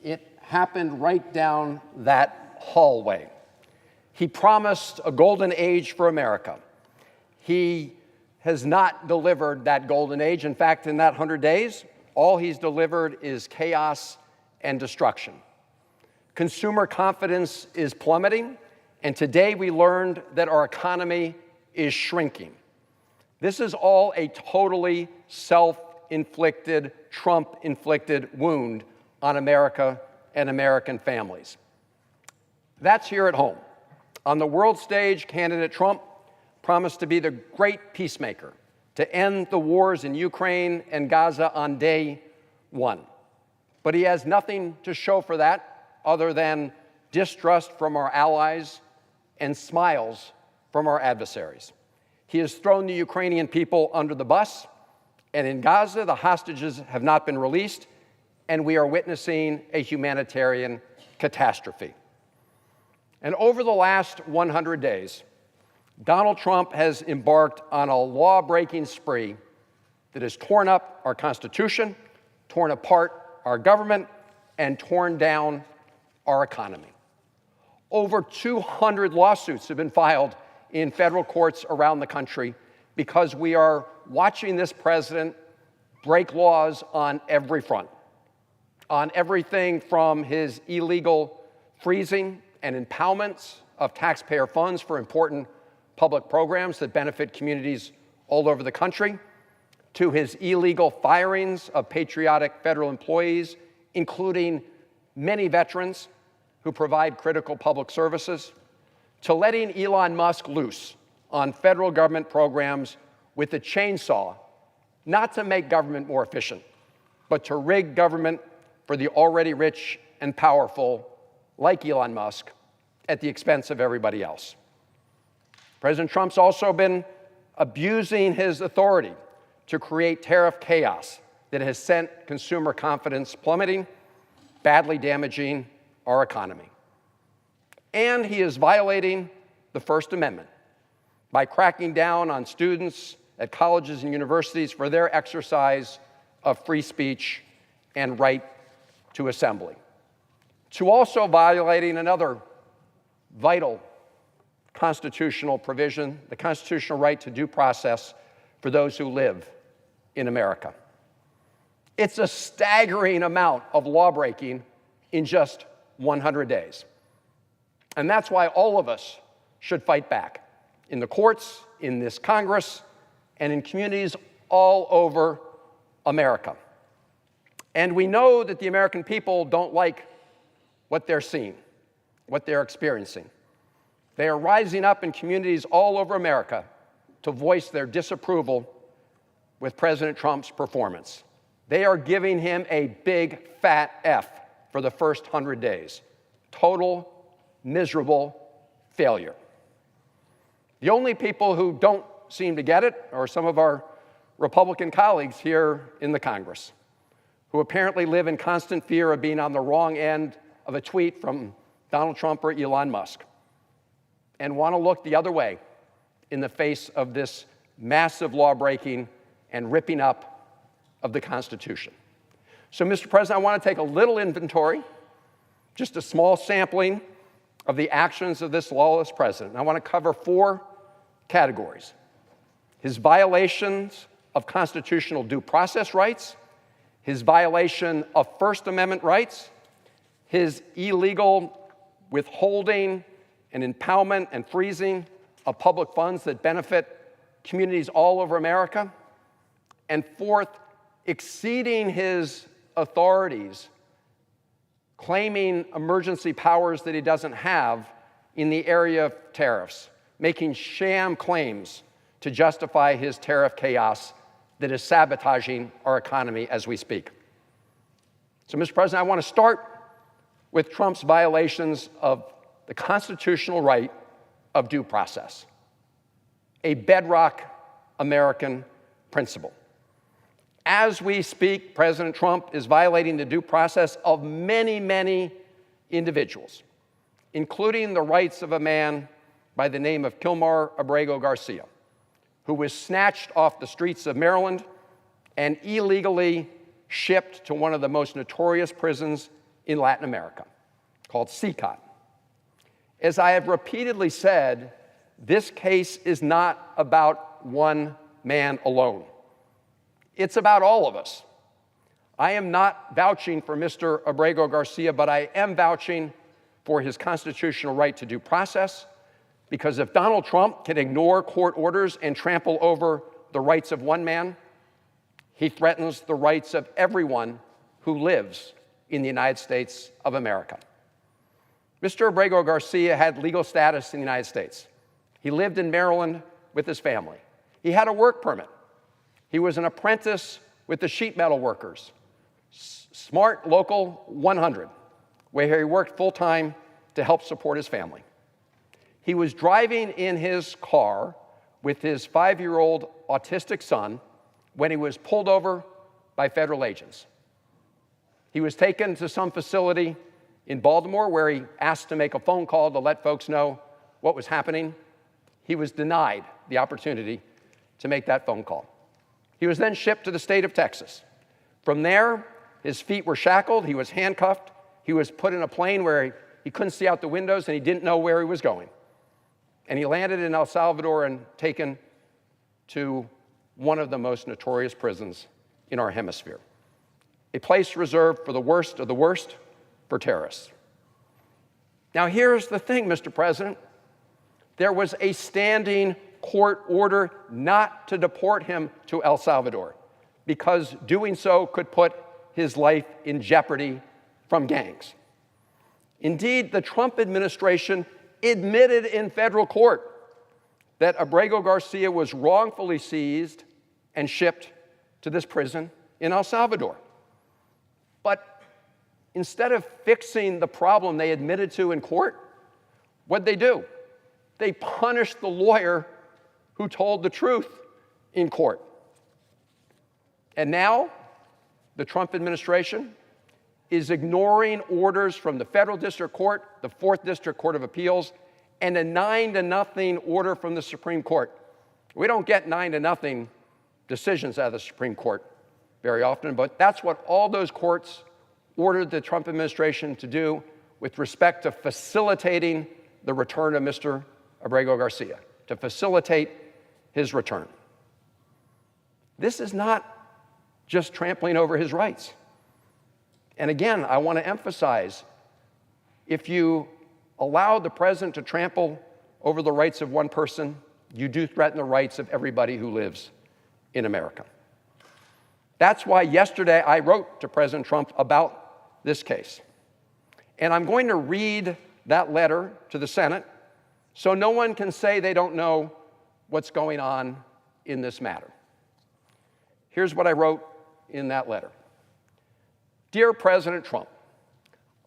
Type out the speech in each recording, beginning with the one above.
It happened right down that hallway. He promised a golden age for America. He has not delivered that golden age. In fact, in that 100 days, all he's delivered is chaos and destruction. Consumer confidence is plummeting, and today we learned that our economy is shrinking. This is all a totally self-inflicted, Trump-inflicted wound on America and American families. That's here at home. On the world stage, candidate Trump promised to be the great peacemaker, to end the wars in Ukraine and Gaza on day one. But he has nothing to show for that other than distrust from our allies and smiles from our adversaries. He has thrown the Ukrainian people under the bus, and in Gaza, the hostages have not been released, and we are witnessing a humanitarian catastrophe. And over the last 100 days, Donald Trump has embarked on a law-breaking spree that has torn up our Constitution, torn apart our government, and torn down our economy. Over 200 lawsuits have been filed in federal courts around the country because we are watching this president break laws on every front, on everything from his illegal freezing and impoundments of taxpayer funds for important public programs that benefit communities all over the country, to his illegal firings of patriotic federal employees, including many veterans who provide critical public services, to letting Elon Musk loose on federal government programs with a chainsaw, not to make government more efficient, but to rig government for the already rich and powerful, like Elon Musk, at the expense of everybody else. President Trump's also been abusing his authority to create tariff chaos that has sent consumer confidence plummeting, badly damaging our economy. And he is violating the First Amendment by cracking down on students at colleges and universities for their exercise of free speech and right to assembly, to also violating another vital constitutional provision, the constitutional right to due process for those who live in America. It's a staggering amount of lawbreaking in just 100 days. And that's why all of us should fight back in the courts, in this Congress, and in communities all over America. And we know that the American people don't like what they're seeing, what they're experiencing. They are rising up in communities all over America to voice their disapproval with President Trump's performance. They are giving him a big fat F for the first 100 days. Total, miserable failure. The only people who don't seem to get it are some of our Republican colleagues here in the Congress, who apparently live in constant fear of being on the wrong end of a tweet from Donald Trump or Elon Musk, and want to look the other way in the face of this massive law-breaking and ripping up of the Constitution. So, Mr. President, I want to take a little inventory, just a small sampling of the actions of this lawless president. I want to cover 4 categories: his violations of constitutional due process rights, his violation of First Amendment rights, his illegal withholding and impoundment and freezing of public funds that benefit communities all over America, and 4th, exceeding his authorities, claiming emergency powers that he doesn't have in the area of tariffs, making sham claims to justify his tariff chaos that is sabotaging our economy as we speak. So, Mr. President, I want to start with Trump's violations of the constitutional right of due process, a bedrock American principle. As we speak, President Trump is violating the due process of many, many individuals, including the rights of a man by the name of Kilmar Abrego Garcia, who was snatched off the streets of Maryland and illegally shipped to one of the most notorious prisons in Latin America, called CCOT. As I have repeatedly said, this case is not about one man alone. It's about all of us. I am not vouching for Mr. Abrego Garcia, but I am vouching for his constitutional right to due process, because if Donald Trump can ignore court orders and trample over the rights of one man, he threatens the rights of everyone who lives in the United States of America. Mr. Abrego Garcia had legal status in the United States. He lived in Maryland with his family. He had a work permit. He was an apprentice with the sheet metal workers, Smart Local 100, where he worked full-time to help support his family. He was driving in his car with his 5-year-old autistic son when he was pulled over by federal agents. He was taken to some facility in Baltimore where he asked to make a phone call to let folks know what was happening. He was denied the opportunity to make that phone call. He was then shipped to the state of Texas. From there, his feet were shackled, he was handcuffed, he was put in a plane where he couldn't see out the windows and he didn't know where he was going. And he landed in El Salvador and taken to one of the most notorious prisons in our hemisphere, a place reserved for the worst of the worst, for terrorists. Now here's the thing, Mr. President. There was a standing court order not to deport him to El Salvador, because doing so could put his life in jeopardy from gangs. Indeed, the Trump administration admitted in federal court that Abrego Garcia was wrongfully seized and shipped to this prison in El Salvador. But instead of fixing the problem they admitted to in court, what'd they do? They punished the lawyer who told the truth in court. And now, the Trump administration is ignoring orders from the federal district court, the 4th District Court of Appeals, and a 9-0 order from the Supreme Court. We don't get 9-0 decisions out of the Supreme Court very often, but that's what all those courts ordered the Trump administration to do with respect to facilitating the return of Mr. Abrego Garcia, to facilitate his return. This is not just trampling over his rights. And again, I want to emphasize, if you allow the president to trample over the rights of one person, you do threaten the rights of everybody who lives in America. That's why yesterday I wrote to President Trump about this case. And I'm going to read that letter to the Senate so no one can say they don't know what's going on in this matter. Here's what I wrote in that letter. Dear President Trump,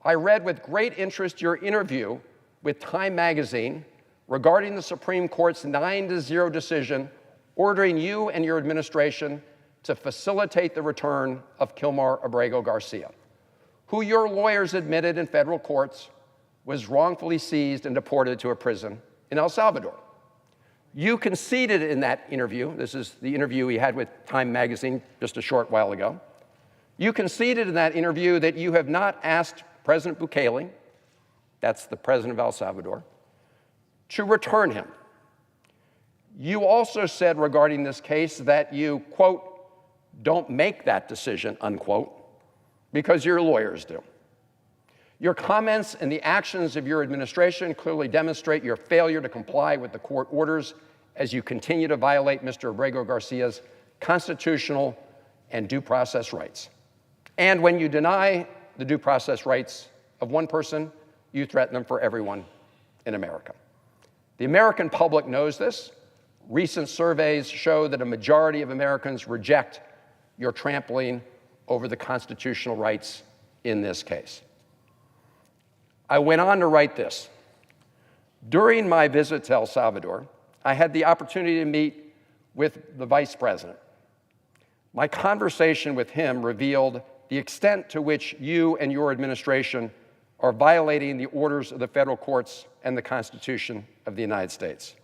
I read with great interest your interview with Time magazine regarding the Supreme Court's 9-0 decision ordering you and your administration to facilitate the return of Kilmar Abrego Garcia, who your lawyers admitted in federal courts was wrongfully seized and deported to a prison in El Salvador. You conceded in that interview, this is the interview he had with Time magazine just a short while ago, you conceded in that interview that you have not asked President Bukele, that's the president of El Salvador, to return him. You also said regarding this case that you, quote, don't make that decision, unquote, because your lawyers do. Your comments and the actions of your administration clearly demonstrate your failure to comply with the court orders as you continue to violate Mr. Abrego Garcia's constitutional and due process rights. And when you deny the due process rights of one person, you threaten them for everyone in America. The American public knows this. Recent surveys show that a majority of Americans reject your trampling over the constitutional rights in this case. I went on to write this. During my visit to El Salvador, I had the opportunity to meet with the vice president. My conversation with him revealed the extent to which you and your administration are violating the orders of the federal courts and the Constitution of the United States.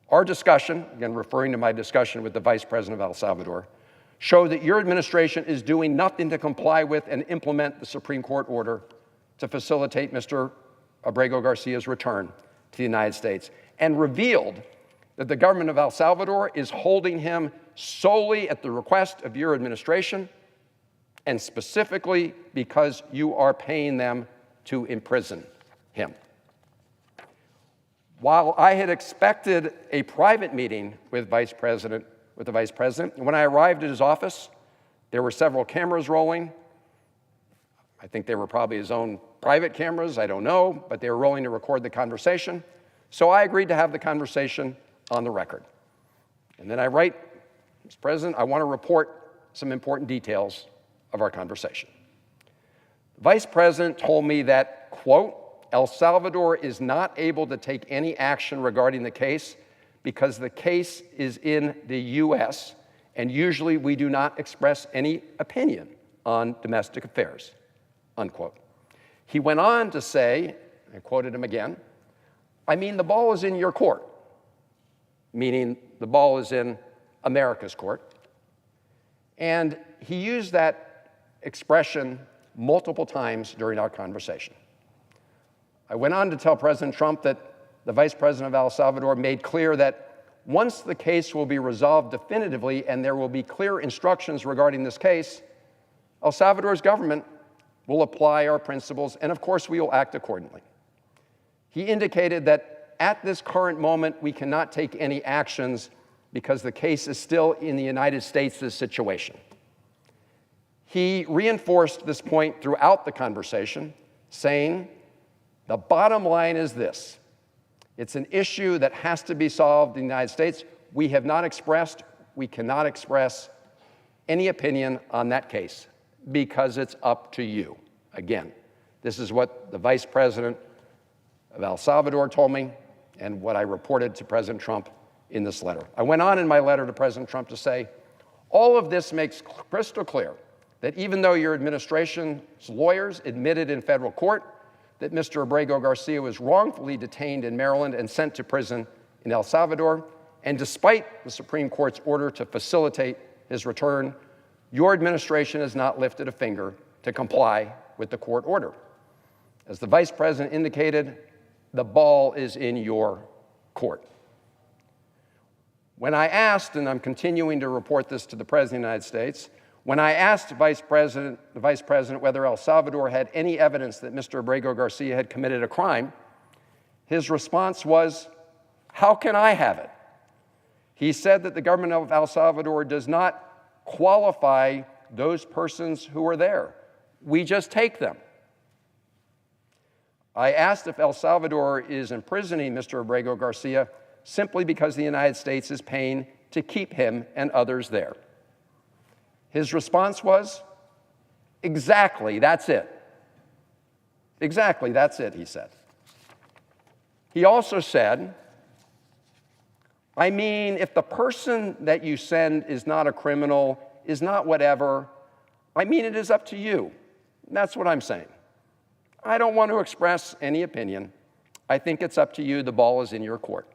Our discussion, again referring to my discussion with the vice president of El Salvador, show that your administration is doing nothing to comply with and implement the Supreme Court order to facilitate Mr. Abrego Garcia's return to the United States, and revealed that the government of El Salvador is holding him solely at the request of your administration, and specifically because you are paying them to imprison him. While I had expected a private meeting with the Vice President, when I arrived at his office, there were several cameras rolling. I think they were probably his own private cameras, I don't know, but they were rolling to record the conversation. So I agreed to have the conversation on the record. And then I write, Mr. President, I want to report some important details of our conversation. The Vice President told me that, quote, El Salvador is not able to take any action regarding the case because the case is in the U.S., and usually we do not express any opinion on domestic affairs, unquote. He went on to say, I quoted him again, I mean, the ball is in your court, meaning the ball is in America's court. And he used that expression multiple times during our conversation. I went on to tell President Trump that the Vice President of El Salvador made clear that once the case will be resolved definitively and there will be clear instructions regarding this case, El Salvador's government will apply our principles, and of course we will act accordingly. He indicated that at this current moment we cannot take any actions because the case is still in the United States' situation. He reinforced this point throughout the conversation, saying, the bottom line is this. It's an issue that has to be solved in the United States. We cannot express any opinion on that case because it's up to you. Again, this is what the Vice President of El Salvador told me and what I reported to President Trump in this letter. I went on in my letter to President Trump to say, all of this makes crystal clear that even though your administration's lawyers admitted in federal court that Mr. Abrego Garcia was wrongfully detained in Maryland and sent to prison in El Salvador, and despite the Supreme Court's order to facilitate his return, your administration has not lifted a finger to comply with the court order. As the Vice President indicated, the ball is in your court. When I asked, and I'm continuing to report this to the President of the United States, when I asked the Vice President whether El Salvador had any evidence that Mr. Abrego Garcia had committed a crime, his response was, how can I have it? He said that the government of El Salvador does not qualify those persons who are there. We just take them. I asked if El Salvador is imprisoning Mr. Abrego Garcia simply because the United States is paying to keep him and others there. His response was, exactly, that's it. Exactly, that's it, he said. He also said, I mean, if the person that you send is not a criminal, is not whatever, I mean, it is up to you. That's what I'm saying. I don't want to express any opinion. I think it's up to you. The ball is in your court.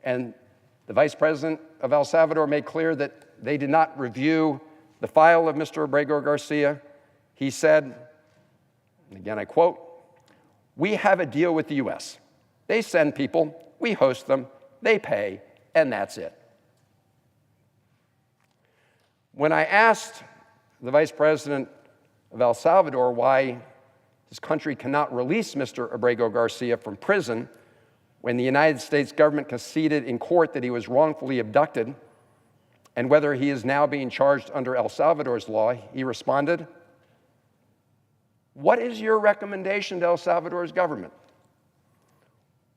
And the Vice President of El Salvador made clear that they did not review the file of Mr. Abrego Garcia. He said, and again I quote, we have a deal with the U.S. They send people, we host them, they pay, and that's it. When I asked the Vice President of El Salvador why his country cannot release Mr. Abrego Garcia from prison when the United States government conceded in court that he was wrongfully abducted, and whether he is now being charged under El Salvador's law, he responded, what is your recommendation to El Salvador's government?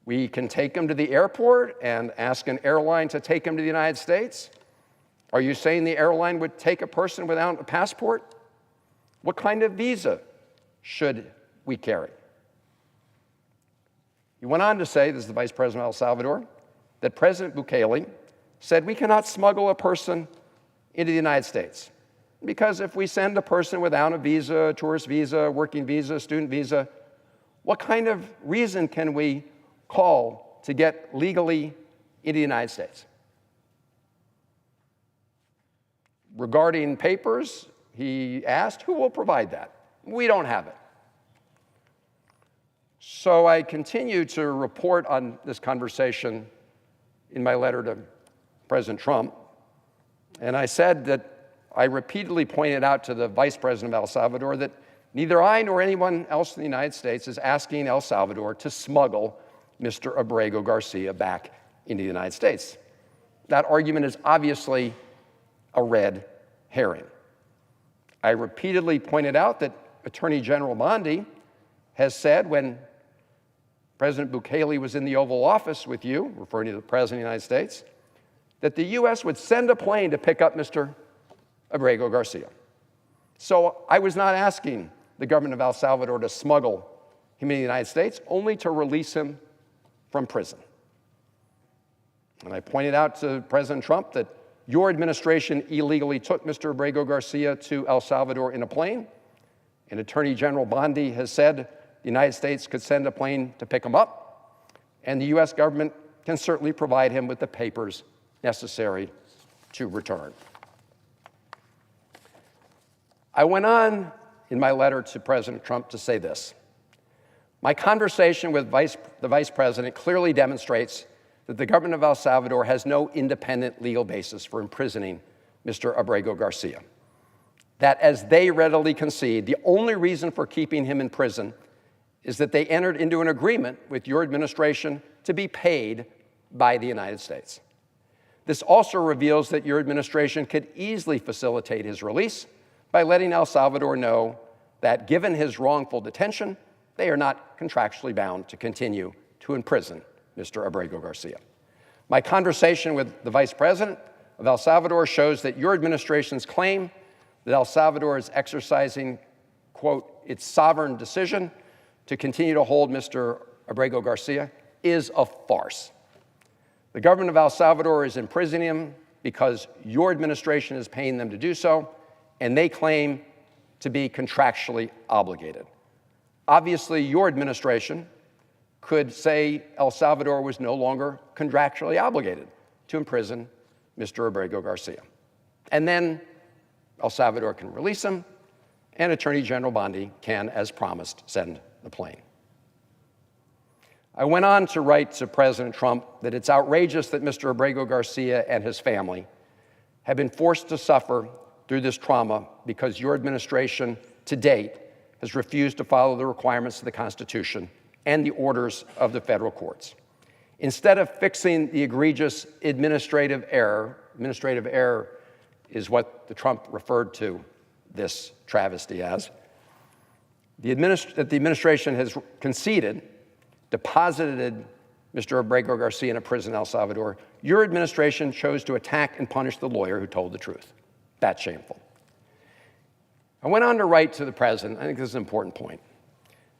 We can take him to the airport and ask an airline to take him to the United States? Are you saying the airline would take a person without a passport? What kind of visa should we carry? He went on to say, this is the Vice President of El Salvador, that President Bukele said we cannot smuggle a person into the United States because if we send a person without a visa, a tourist visa, working visa, student visa, what kind of reason can we call to get legally into the United States? regarding papers, he asked, who will provide that? We don't have it. So I continue to report on this conversation in my letter to President Trump, and I said that I repeatedly pointed out to the Vice President of El Salvador that neither I nor anyone else in the United States is asking El Salvador to smuggle Mr. Abrego Garcia back into the United States. That argument is obviously a red herring. I repeatedly pointed out that Attorney General Bondi has said when President Bukele was in the Oval Office with you, referring to the President of the United States, that the U.S. would send a plane to pick up Mr. Abrego Garcia. So I was not asking the government of El Salvador to smuggle him into the United States, only to release him from prison. And I pointed out to President Trump that your administration illegally took Mr. Abrego Garcia to El Salvador in a plane, and Attorney General Bondi has said the United States could send a plane to pick him up, and the U.S. government can certainly provide him with the papers necessary to return. I went on in my letter to President Trump to say this. My conversation with the Vice President clearly demonstrates that the government of El Salvador has no independent legal basis for imprisoning Mr. Abrego Garcia. That, as they readily concede, the only reason for keeping him in prison is that they entered into an agreement with your administration to be paid by the United States. This also reveals that your administration could easily facilitate his release by letting El Salvador know that, given his wrongful detention, they are not contractually bound to continue to imprison Mr. Abrego Garcia. My conversation with the Vice President of El Salvador shows that your administration's claim that El Salvador is exercising, quote, its sovereign decision to continue to hold Mr. Abrego Garcia is a farce. The government of El Salvador is imprisoning him because your administration is paying them to do so, and they claim to be contractually obligated. Obviously, your administration could say El Salvador was no longer contractually obligated to imprison Mr. Abrego Garcia. And then El Salvador can release him, and Attorney General Bondi can, as promised, send the plane. I went on to write to President Trump that it's outrageous that Mr. Abrego Garcia and his family have been forced to suffer through this trauma because your administration, to date, has refused to follow the requirements of the Constitution and the orders of the federal courts. Instead of fixing the egregious administrative error is what the Trump referred to this travesty as, the administration has conceded, deposited Mr. Abrego Garcia in a prison in El Salvador. Your administration chose to attack and punish the lawyer who told the truth. That's shameful. I went on to write to the president, I think this is an important point,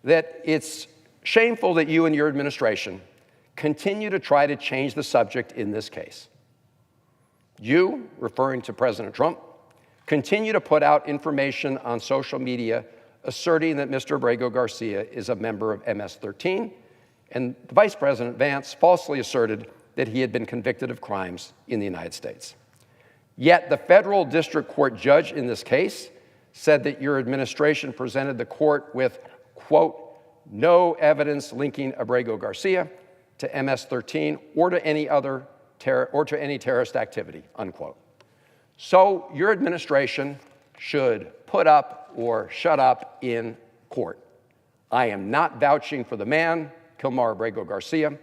that it's shameful that you and your administration continue to try to change the subject in this case. You, referring to President Trump, continue to put out information on social media asserting that Mr. Abrego Garcia is a member of MS-13, and the Vice President Vance falsely asserted that he had been convicted of crimes in the United States. Yet the federal district court judge in this case said that your administration presented the court with, quote, no evidence linking Abrego Garcia to MS-13 or to any terrorist activity, unquote. So your administration should put up or shut up in court. I am not vouching for the man, Kilmar Abrego Garcia.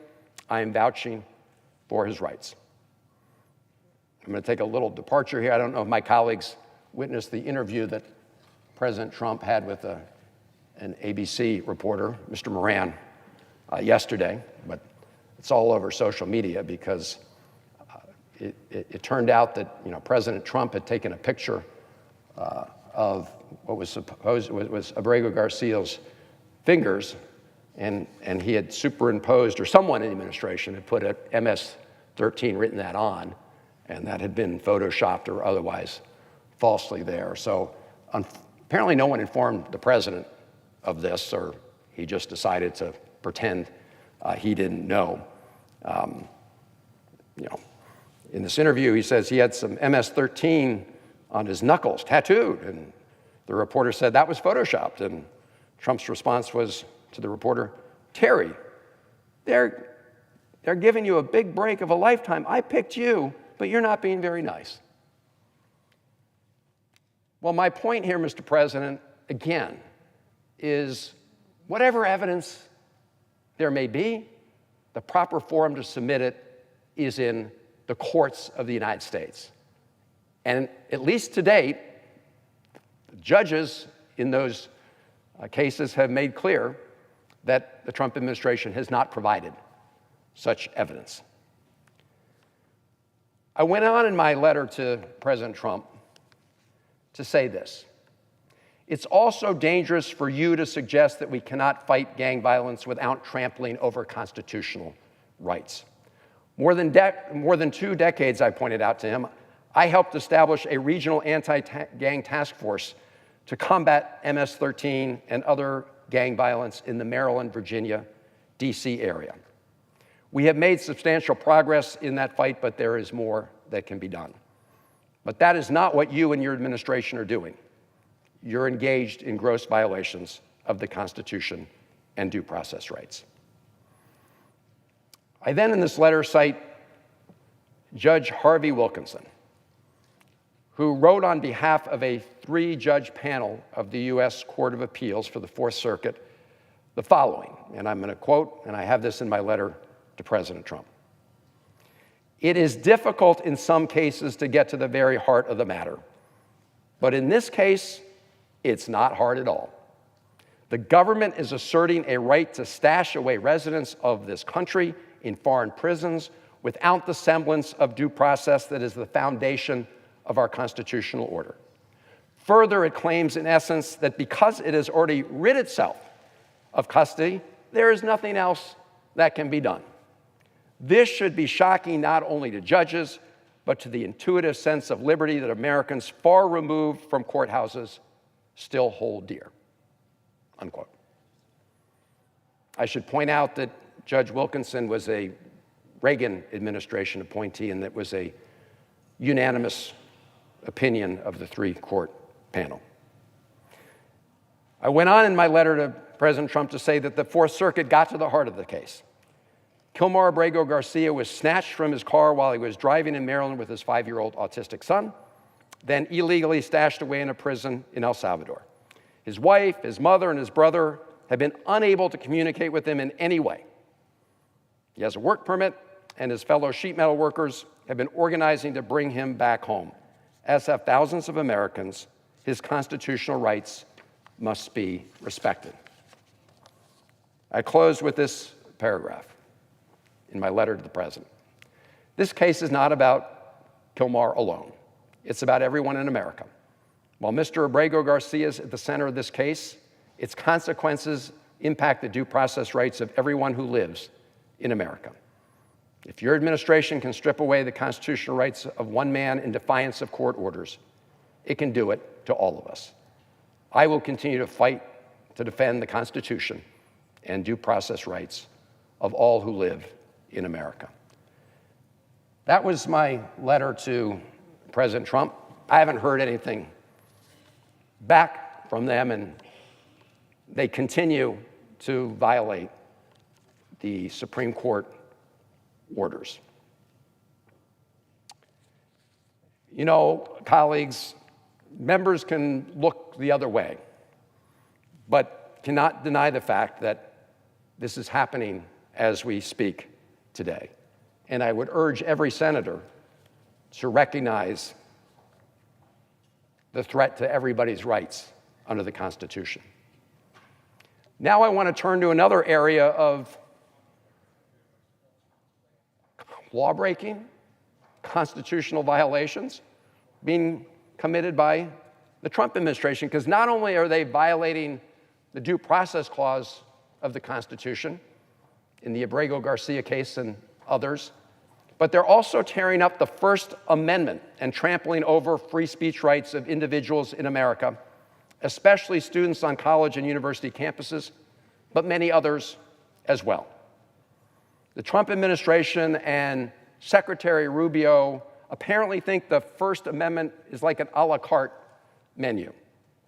I am vouching for his rights. I'm going to take a little departure here. I don't know if my colleagues witnessed the interview that President Trump had with an ABC reporter, Mr. Moran, yesterday, but it's all over social media because it turned out that President Trump had taken a picture of what was supposed was Abrego Garcia's fingers, and he had superimposed, or someone in the administration had put a MS-13 written that on, and that had been photoshopped or otherwise falsely there. So apparently no one informed the president of this, or he just decided to pretend he didn't know. In this interview, he says he had some MS-13 on his knuckles, tattooed. And the reporter said that was photoshopped. And Trump's response was to the reporter, "Terry, they're giving you a big break of a lifetime. I picked you, but you're not being very nice." Well, my point here, Mr. President, again, is whatever evidence there may be, the proper forum to submit it is in the courts of the United States. And at least to date, the judges in those cases have made clear that the Trump administration has not provided such evidence. I went on in my letter to President Trump to say this: it's also dangerous for you to suggest that we cannot fight gang violence without trampling over constitutional rights. More than 2 decades, I pointed out to him, I helped establish a regional anti-gang task force to combat MS-13 and other gang violence in the Maryland, Virginia, D.C. area. We have made substantial progress in that fight, but there is more that can be done. But that is not what you and your administration are doing. You're engaged in gross violations of the Constitution and due process rights. I then, in this letter, cite Judge Harvey Wilkinson, who wrote on behalf of a 3-judge panel of the U.S. Court of Appeals for the Fourth Circuit the following, and I'm going to quote, and I have this in my letter to President Trump. "It is difficult in some cases to get to the very heart of the matter, but in this case, it's not hard at all. The government is asserting a right to stash away residents of this country in foreign prisons without the semblance of due process that is the foundation of our constitutional order. Further, it claims in essence that because it has already rid itself of custody, there is nothing else that can be done. This should be shocking not only to judges, but to the intuitive sense of liberty that Americans far removed from courthouses still hold dear." Unquote. I should point out that Judge Wilkinson was a Reagan administration appointee, and that was a unanimous opinion of the 3-court panel. I went on in my letter to President Trump to say that the Fourth Circuit got to the heart of the case. Kilmar Abrego Garcia was snatched from his car while he was driving in Maryland with his 5-year-old autistic son, then illegally stashed away in a prison in El Salvador. His wife, his mother, and his brother have been unable to communicate with him in any way. He has a work permit, and his fellow sheet metal workers have been organizing to bring him back home, as have thousands of Americans. His constitutional rights must be respected. I close with this paragraph in my letter to the president. This case is not about Kilmar alone. It's about everyone in America. While Mr. Abrego Garcia is at the center of this case, its consequences impact the due process rights of everyone who lives in America. If your administration can strip away the constitutional rights of one man in defiance of court orders, it can do it to all of us. I will continue to fight to defend the Constitution and due process rights of all who live in America. That was my letter to President Trump. I haven't heard anything back from them, and they continue to violate the Supreme Court orders. You know, colleagues, members can look the other way, but cannot deny the fact that this is happening as we speak today. And I would urge every senator to recognize the threat to everybody's rights under the Constitution. Now I want to turn to another area of law-breaking, constitutional violations being committed by the Trump administration, because not only are they violating the due process clause of the Constitution in the Abrego Garcia case and others, but they're also tearing up the First Amendment and trampling over free speech rights of individuals in America, especially students on college and university campuses, but many others as well. The Trump administration and Secretary Rubio apparently think the First Amendment is like an a la carte menu.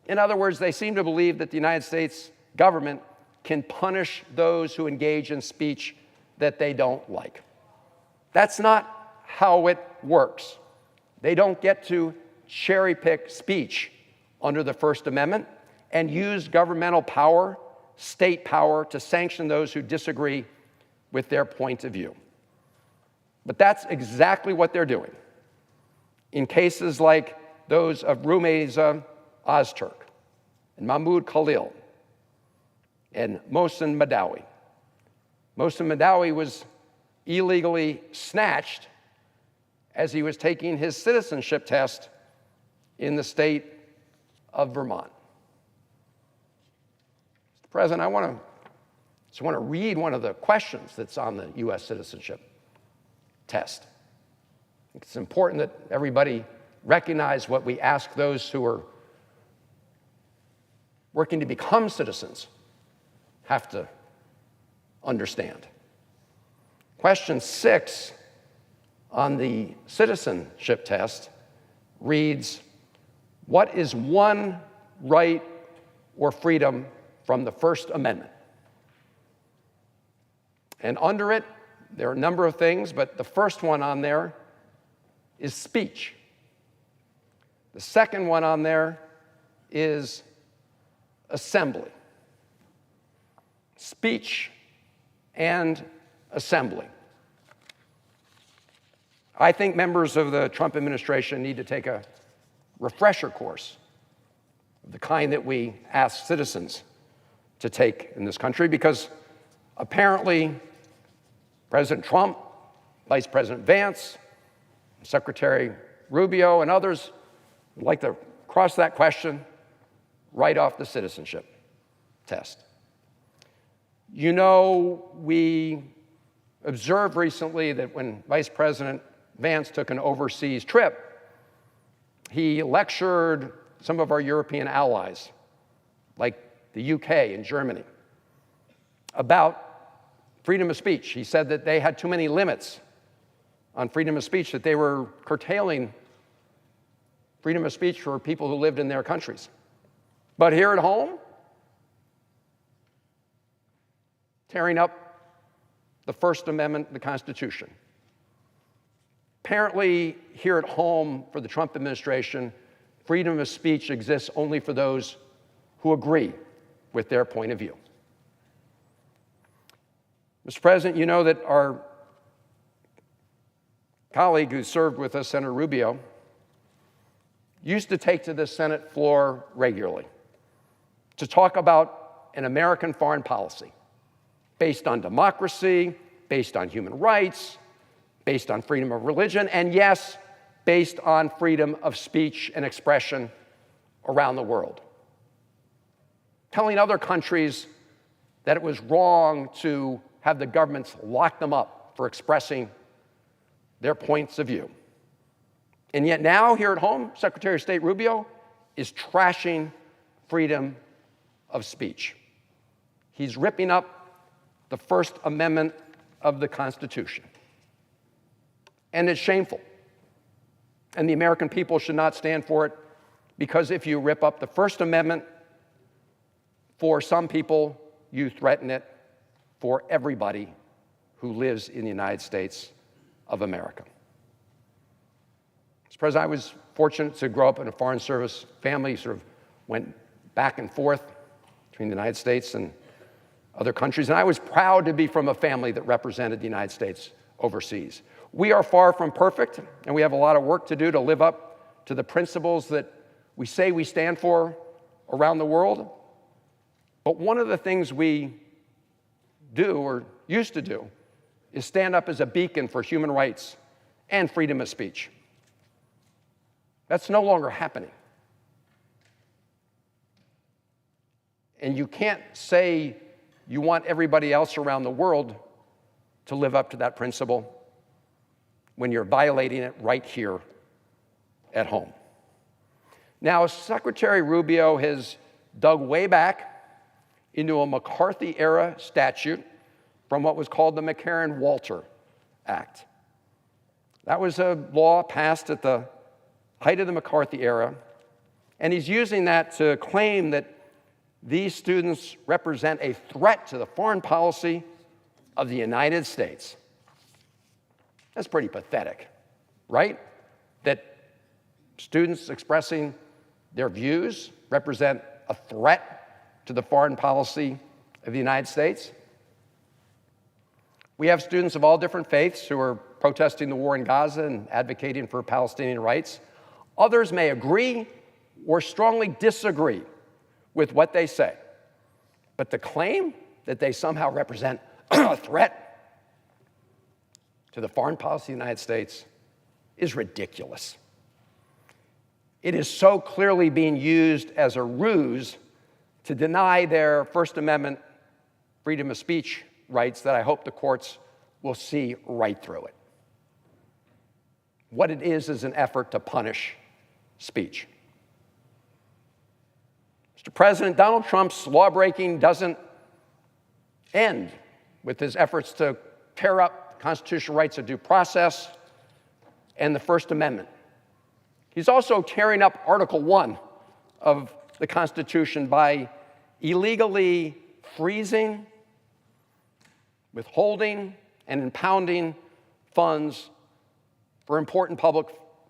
In other words, they seem to believe that the United States government can punish those who engage in speech that they don't like. That's not how it works. They don't get to cherry pick speech under the First Amendment and use governmental power, state power, to sanction those who disagree with their point of view. But that's exactly what they're doing in cases like those of Rumeysa Ozturk and Mahmoud Khalil and Mohsen Madawi. Mohsen Madawi was illegally snatched as he was taking his citizenship test in the state of Vermont. Mr. President, I just want to read one of the questions that's on the U.S. citizenship test. It's important that everybody recognize what we ask those who are working to become citizens have to understand. Question 6 on the citizenship test reads, what is one right or freedom from the First Amendment? And under it, there are a number of things, but the first one on there is speech. The second one on there is assembly. Speech and assembly. I think members of the Trump administration need to take a refresher course of the kind that we ask citizens to take in this country, because apparently President Trump, Vice President Vance, Secretary Rubio, and others would like to cross that question right off the citizenship test. You know, we observed recently that when Vice President Vance took an overseas trip, he lectured some of our European allies, like the UK and Germany, about freedom of speech. He said that they had too many limits on freedom of speech, that they were curtailing freedom of speech for people who lived in their countries. But here at home, tearing up the First Amendment of the Constitution. Apparently, here at home for the Trump administration, freedom of speech exists only for those who agree with their point of view. Mr. President, you know that our colleague who served with us, Senator Rubio, used to take to the Senate floor regularly to talk about an American foreign policy based on democracy, based on human rights, based on freedom of religion, and yes, based on freedom of speech and expression around the world. Telling other countries that it was wrong to have the governments lock them up for expressing their points of view. And yet now, here at home, Secretary of State Rubio is trashing freedom of speech. He's ripping up the First Amendment of the Constitution. And it's shameful. And the American people should not stand for it, because if you rip up the First Amendment for some people, you threaten it for everybody who lives in the United States of America. Mr. President, I was fortunate to grow up in a Foreign Service family, sort of went back and forth between the United States and other countries, and I was proud to be from a family that represented the United States overseas. We are far from perfect, and we have a lot of work to do to live up to the principles that we say we stand for around the world. But one of the things we do, or used to do, is stand up as a beacon for human rights and freedom of speech. That's no longer happening. And you can't say you want everybody else around the world to live up to that principle when you're violating it right here at home. Now, Secretary Rubio has dug way back into a McCarthy-era statute from what was called the McCarran-Walter Act. That was a law passed at the height of the McCarthy era, and he's using that to claim that these students represent a threat to the foreign policy of the United States. That's pretty pathetic, right? That students expressing their views represent a threat to the foreign policy of the United States. We have students of all different faiths who are protesting the war in Gaza and advocating for Palestinian rights. Others may agree or strongly disagree with what they say. But the claim that they somehow represent a threat to the foreign policy of the United States is ridiculous. It is so clearly being used as a ruse to deny their First Amendment freedom of speech rights that I hope the courts will see right through it. What it is an effort to punish speech. Mr. President, Donald Trump's lawbreaking doesn't end with his efforts to tear up constitutional rights of due process and the First Amendment. He's also tearing up Article 1 of the Constitution by illegally freezing, withholding, and impounding funds for important public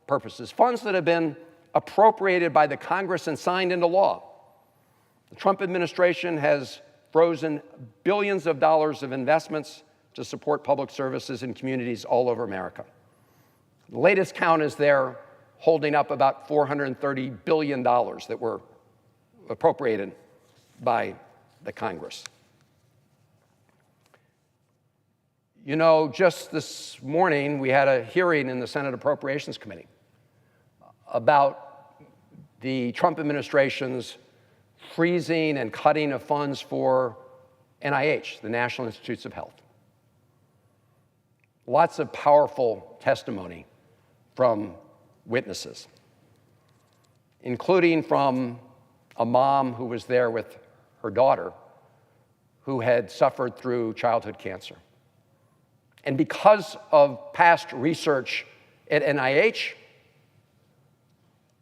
purposes, funds that have been appropriated by the Congress and signed into law. The Trump administration has frozen billions of dollars of investments to support public services in communities all over America. The latest count is they're holding up about $430 billion that were appropriated by the Congress. You know, just this morning, we had a hearing in the Senate Appropriations Committee about the Trump administration's freezing and cutting of funds for NIH, the National Institutes of Health. Lots of powerful testimony from witnesses, including from a mom who was there with her daughter who had suffered through childhood cancer. And because of past research at NIH,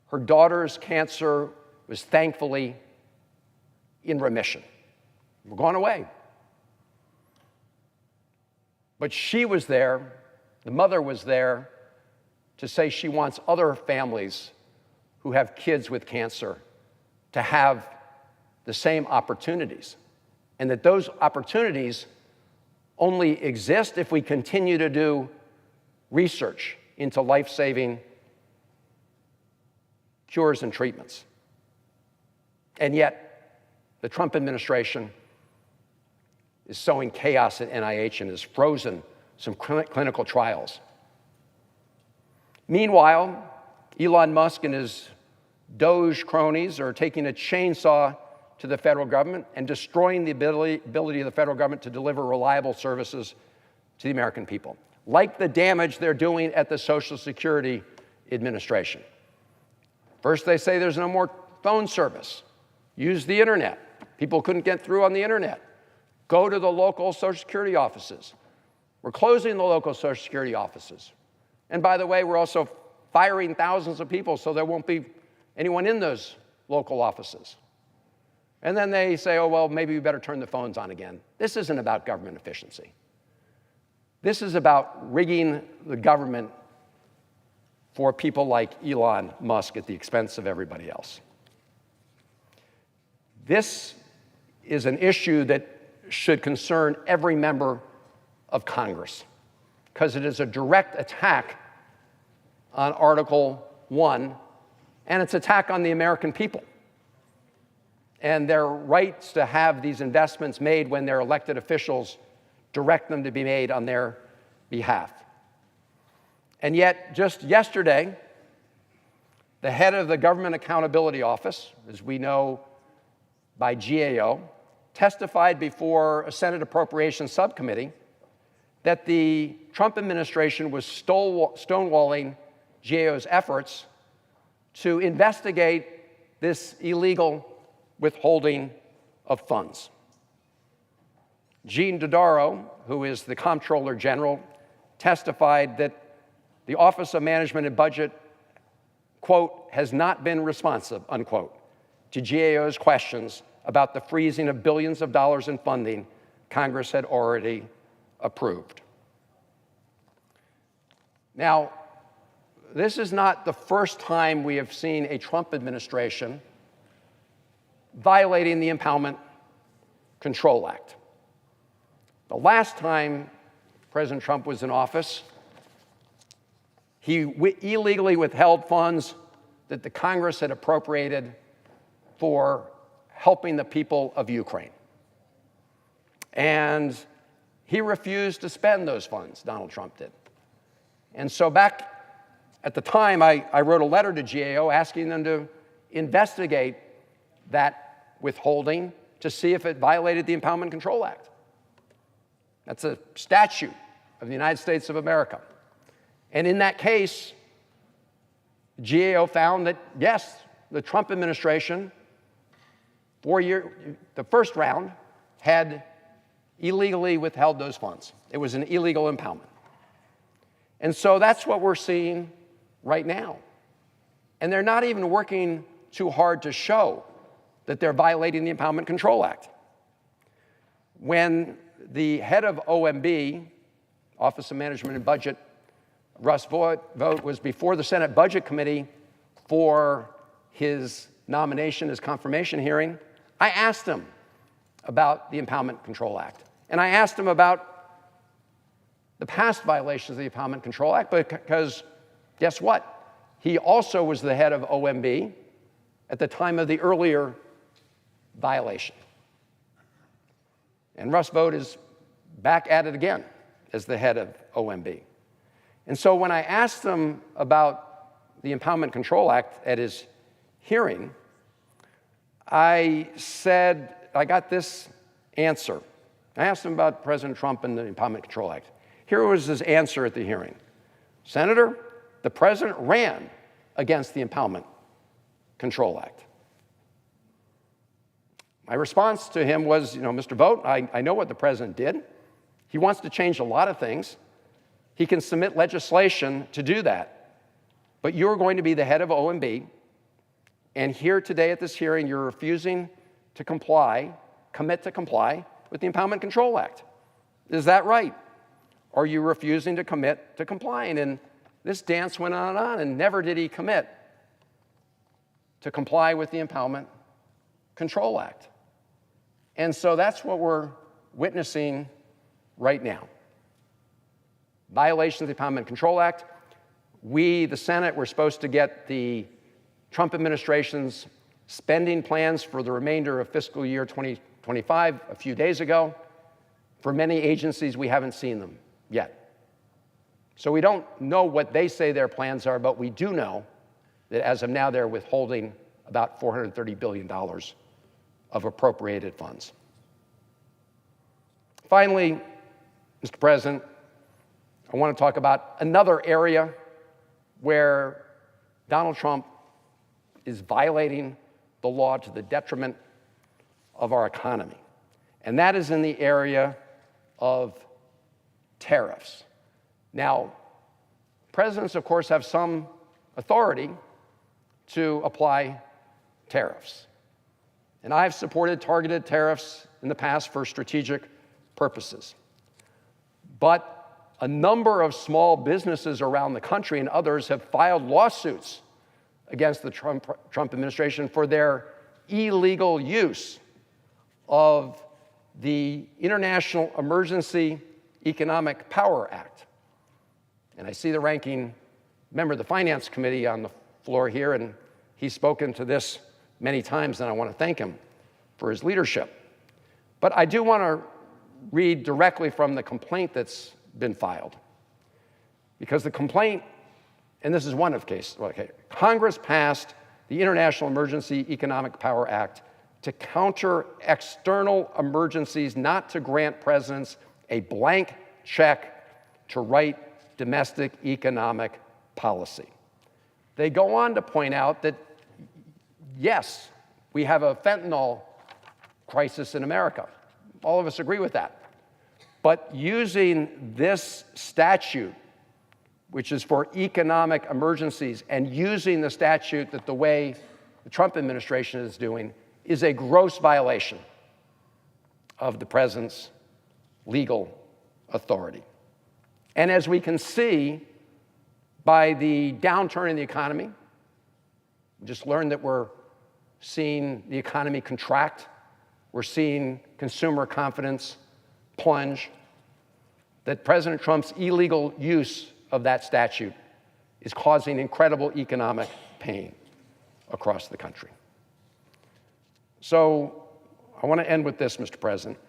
her daughter's cancer was thankfully in remission. We're going away. But she was there, the mother was there, to say she wants other families who have kids with cancer to have the same opportunities, and that those opportunities only exist if we continue to do research into life-saving cures and treatments. And yet, the Trump administration is sowing chaos at NIH and has frozen some clinical trials. Meanwhile, Elon Musk and his Doge cronies are taking a chainsaw to the federal government and destroying the ability of the federal government to deliver reliable services to the American people, like the damage they're doing at the Social Security Administration. First, they say there's no more phone service. Use the internet. People couldn't get through on the internet. Go to the local Social Security offices. We're closing the local Social Security offices. And by the way, we're also firing thousands of people so there won't be anyone in those local offices. And then they say, oh, well, maybe we better turn the phones on again. This isn't about government efficiency. This is about rigging the government for people like Elon Musk at the expense of everybody else. This is an issue that should concern every member of Congress, because it is a direct attack on Article 1, and it's an attack on the American people and their rights to have these investments made when their elected officials direct them to be made on their behalf. And yet, just yesterday, the head of the Government Accountability Office, as we know by GAO, testified before a Senate Appropriations Subcommittee that the Trump administration was stonewalling GAO's efforts to investigate this illegal withholding of funds. Gene Dodaro, who is the Comptroller General, testified that the Office of Management and Budget, quote, has not been responsive, unquote, to GAO's questions about the freezing of billions of dollars in funding Congress had already approved. Now, this is not the first time we have seen a Trump administration violating the Impoundment Control Act. The last time President Trump was in office, he illegally withheld funds that the Congress had appropriated for helping the people of Ukraine. And he refused to spend those funds, Donald Trump did. And so back at the time, I wrote a letter to GAO asking them to investigate that withholding to see if it violated the Impoundment Control Act. That's a statute of the United States of America. And in that case, GAO found that, yes, the Trump administration, the first round, had illegally withheld those funds. It was an illegal impoundment. And so that's what we're seeing right now. And they're not even working too hard to show that they're violating the Impoundment Control Act. When the head of OMB, Office of Management and Budget, Russ Vought, was before the Senate Budget Committee for his nomination, his confirmation hearing, I asked him about the Impoundment Control Act. And I asked him about the past violations of the Impoundment Control Act, because guess what? He also was the head of OMB at the time of the earlier violation. And Russ Vought is back at it again as the head of OMB. And so when I asked him about the Impoundment Control Act at his hearing, I got this answer. I asked him about President Trump and the Impoundment Control Act. Here was his answer at the hearing. Senator, the president ran against the Impoundment Control Act. My response to him was, Mr. Vought, I know what the president did. He wants to change a lot of things. He can submit legislation to do that. But you're going to be the head of OMB, and here today at this hearing, you're refusing to commit to comply with the Impoundment Control Act. Is that right? Are you refusing to commit to complying? And this dance went on, and never did he commit to comply with the Impoundment Control Act. And so that's what we're witnessing right now. Violation of the Impoundment Control Act. We, the Senate, were supposed to get the Trump administration's spending plans for the remainder of fiscal year 2025 a few days ago. For many agencies, we haven't seen them yet. So we don't know what they say their plans are, but we do know that as of now, they're withholding about $430 billion of appropriated funds. Finally, Mr. President, I want to talk about another area where Donald Trump is violating the law to the detriment of our economy, and that is in the area of tariffs. Now, presidents, of course, have some authority to apply tariffs. And I've supported targeted tariffs in the past for strategic purposes. But a number of small businesses around the country and others have filed lawsuits against the Trump administration for their illegal use of the International Emergency Economic Power Act. And I see the ranking member of the Finance Committee on the floor here, and he's spoken to this many times, and I want to thank him for his leadership. But I do want to read directly from the complaint that's been filed. Because the complaint, and this is one of cases, Congress passed the International Emergency Economic Power Act to counter external emergencies, not to grant presidents a blank check to write domestic economic policy. They go on to point out that, yes, we have a fentanyl crisis in America. All of us agree with that. But using this statute which is for economic emergencies, and using the statute that the way the Trump administration is doing is a gross violation of the president's legal authority. And as we can see by the downturn in the economy, we just learned that we're seeing the economy contract. We're seeing consumer confidence plunge, that President Trump's illegal use of that statute is causing incredible economic pain across the country. So I want to end with this, Mr. President.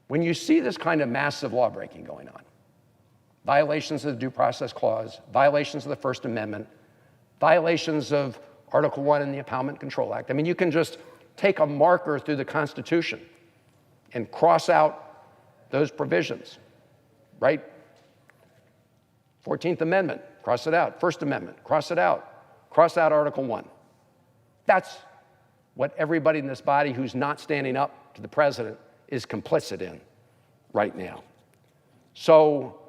When you see this kind of massive lawbreaking going on, violations of the Due Process Clause, violations of the First Amendment, violations of Article 1 in the Impoundment Control Act, I mean, you can just take a marker through the Constitution and cross out those provisions, right? 14th Amendment, cross it out. First Amendment, cross it out. Cross out Article 1. That's what everybody in this body who's not standing up to the president is complicit in right now. So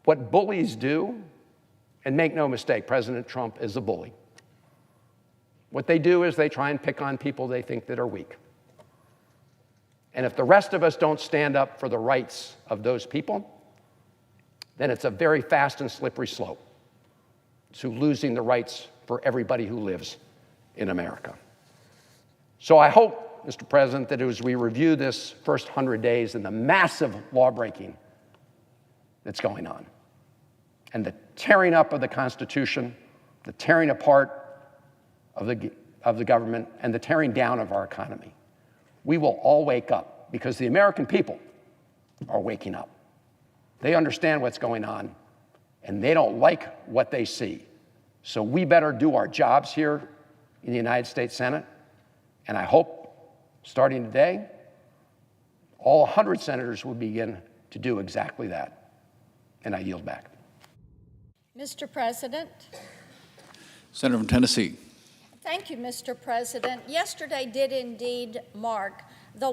what bullies do, and make no mistake, President Trump is a bully. What they do is they try and pick on people they think that are weak. And if the rest of us don't stand up for the rights of those people, then it's a very fast and slippery slope to losing the rights for everybody who lives in America. So I hope, Mr. President, that as we review this first 100 days and the massive lawbreaking that's going on, and the tearing up of the Constitution, the tearing apart of the government, and the tearing down of our economy, we will all wake up, because the American people are waking up. They understand what's going on, and they don't like what they see. So we better do our jobs here in the United States Senate, and I hope, starting today, all 100 senators will begin to do exactly that. And I yield back. Mr. President. Senator from Tennessee. Thank you, Mr. President. Yesterday did indeed mark the